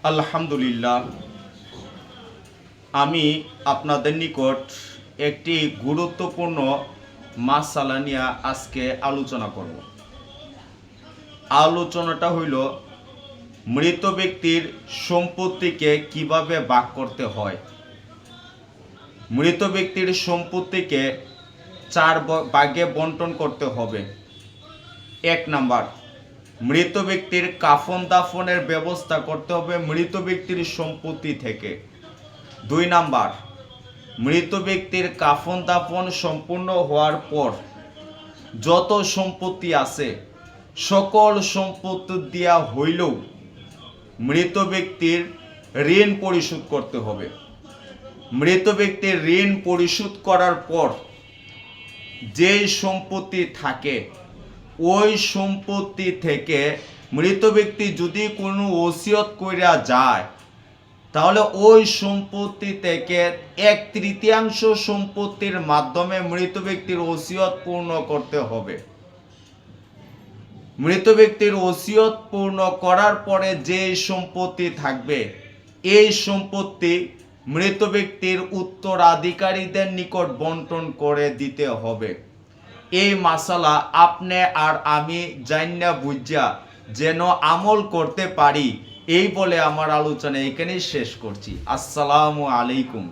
আলহামদুলিল্লাহ, আমি আপনাদের নিকট একটি গুরুত্বপূর্ণ মাসআলা নিয়ে আজকে আলোচনা করব। আলোচনাটা হইল মৃত ব্যক্তির সম্পত্তিকে কিভাবে ভাগ করতে হয়। মৃত ব্যক্তির সম্পত্তিকে 4 ভাগে বন্টন করতে হবে। 1 নাম্বার, মৃত ব্যক্তির কাফন দাফনের ব্যবস্থা করতে হবে মৃত ব্যক্তির সম্পত্তি থেকে। 2 নাম্বার, মৃত ব্যক্তির কাফন দাফন সম্পূর্ণ হওয়ার পর যত সম্পত্তি আছে সকল সম্পত্তি দেওয়া হইলেও মৃত ব্যক্তির ঋণ পরিশোধ করতে হবে। মৃত ব্যক্তির ঋণ পরিশোধ করার পর যেই সম্পত্তি থাকে ওই সম্পত্তি থেকে মৃত ব্যক্তি যদি কোনো ওসিয়ত কইরা যায় তাহলে ওই সম্পত্তি থেকে 1/3 সম্পত্তির মাধ্যমে মৃত ব্যক্তির ওসিয়ত পূর্ণ করতে হবে। মৃত ব্যক্তির ওসিয়ত পূর্ণ করার পরে যে সম্পত্তি থাকবে এই সম্পত্তি মৃত ব্যক্তির উত্তরাধিকারীদের নিকট বন্টন করে দিতে হবে। এই মাসালা আপনি আর আমি জান্না বুঝা যেন আমল করতে পারি, এই বলে আমার আলোচনা এখানেই শেষ করছি। আসসালামু আলাইকুম।